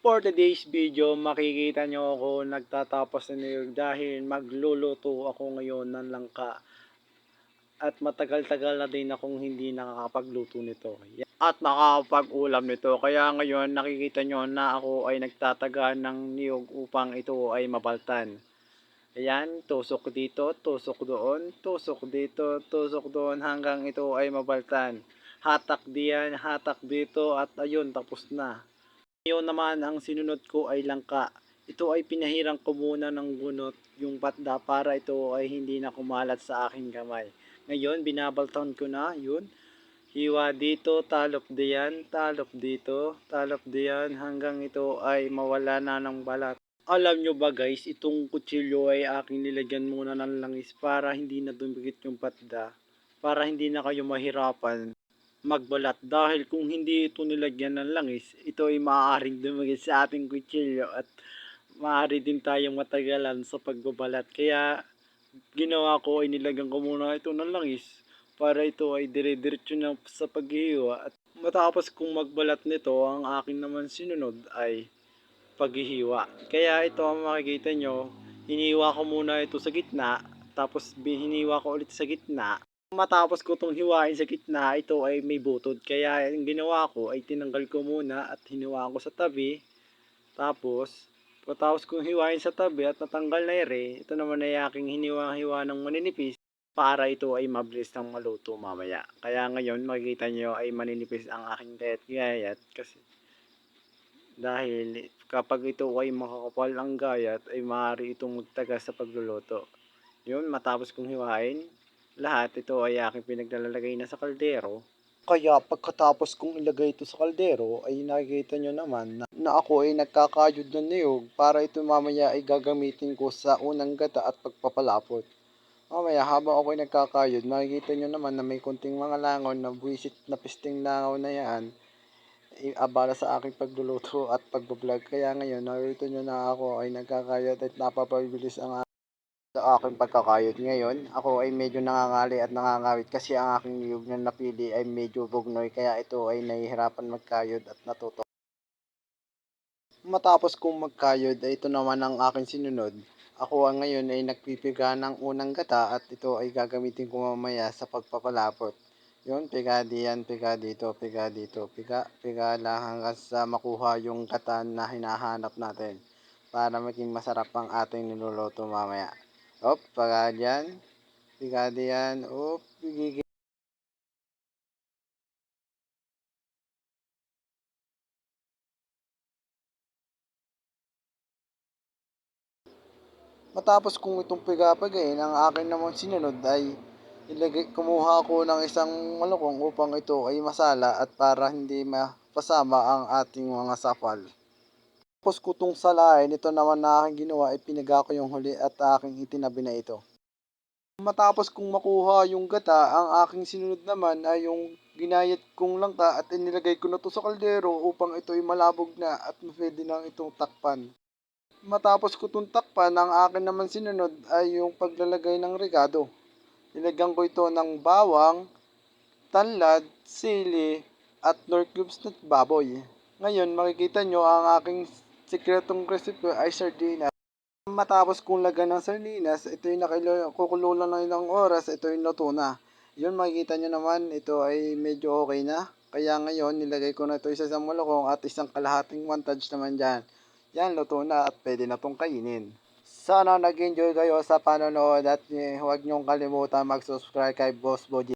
For today's video, makikita nyo ako nagtatapos na niyog dahil magluluto ako ngayon ng langka. At matagal-tagal na din akong hindi nakakapagluto nito. At nakakapag-ulam nito. Kaya ngayon nakikita nyo na ako ay nagtataga ng niyog upang ito ay mabaltan. Ayan, tusok dito, tusok doon, tusok dito, tusok doon hanggang ito ay mabaltan. Hatak diyan, hatak dito at ayun, tapos na. Ngayon naman ang sinunod ko ay langka. Ito ay pinahirang ko muna ng gunot yung patda para ito ay hindi na kumalat sa aking kamay. Ngayon binabaltan ko na yun. Hiwa dito, talop diyan, talop dito, talop diyan hanggang ito ay mawala na ng balat. Alam nyo ba guys, itong kutsilyo ay aking nilagyan muna ng langis para hindi na dumikit yung patda. Para hindi na kayo mahirapan magbalat dahil kung hindi ito nilagyan ng langis, ito ay maaaring dumikit sa ating kutsilyo at maaari din tayong matagalan sa pagbabalat. Kaya ginawa ko ay nilagyan ko muna ito ng langis para ito ay dire-diretso na sa paghihiwa. At matapos kong magbalat nito, ang akin naman sinunod ay paghihiwa. Kaya ito ang makikita nyo, hiniwa ko muna ito sa gitna, tapos hiniwa ko ulit sa gitna. Matapos ko itong hiwain sa gitna, ito ay may butod. Kaya ang ginawa ko ay tinanggal ko muna at hiniwa ko sa tabi. Tapos, pagkatapos kong hiwain sa tabi at natanggal na ere, ito naman ay aking hiniwa-hiwa ng maninipis para ito ay mabilis ng maluto mamaya. Kaya ngayon makikita nyo ay maninipis ang aking gayat-gayat kasi dahil kapag ito ay makakapal ang gayat ay maaari itong magtagas sa pagluluto. Yun, matapos kong hiwain, lahat ito ay aking pinaglalagay na sa kaldero. Kaya pagkatapos kong ilagay ito sa kaldero ay nakikita nyo naman na ako ay nagkakayod ng niyog para ito mamaya ay gagamitin ko sa unang gata at pagpapalapot. Mamaya habang ako ay nagkakayod, makikita nyo naman na may kunting mga langon na buwisit na pisting langaw na yan abala sa aking pagluluto at pagbablog. Kaya ngayon nakikita nyo na ako ay nagkakayod at napapabilis ang sa aking pagkakayod. Ngayon, ako ay medyo nangangali at nangangawit kasi ang aking niyog na napili ay medyo bugnoy kaya ito ay nahihirapan magkayod at natuto. Matapos kong magkayod ay ito naman ang aking sinunod. Ako ang ngayon ay nagpipiga ng unang gata at ito ay gagamitin ko mamaya sa pagpapalapot. Yun, piga diyan, piga dito, piga dito, piga, piga lang hanggang sa makuha yung gata na hinahanap natin para maging masarap ang ating niluluto mamaya. Op, piga diyan, piga diyan, op, gigigil. Matapos kong itong piga-pigain, ang akin namang sinunod ay kumuha ako ng isang malukong upang ito ay masala at para hindi mapasama ang ating mga sapal. Tapos ko itong salain, ito naman na aking ginawa ay piniga ko yung huli at aking itinabi na ito. Matapos kong makuha yung gata, ang aking sinunod naman ay yung ginayat kong langka at inilagay ko na to sa kaldero upang ito ay malabog na at pwede nang itong takpan. Matapos ko itong takpan, ang akin naman sinunod ay yung paglalagay ng regado. Nilagyan ko ito ng bawang, tanlad, sili, at nor cubes na baboy. Ngayon, makikita nyo ang aking sikretong recipe ay sardinas. Matapos kong lagyan ng sardinas, ito ay nakukulo lang ng ilang oras, ito ay luto na. Yun, makikita nyo naman, ito ay medyo okay na. Kaya ngayon, nilagay ko na ito sa isang malukong at isang kalahating montage naman dyan. Yan, luto na at pwede na itong kainin. Sana nag-enjoy kayo sa panonood at huwag niyong kalimutan mag-subscribe kay Boss Boji.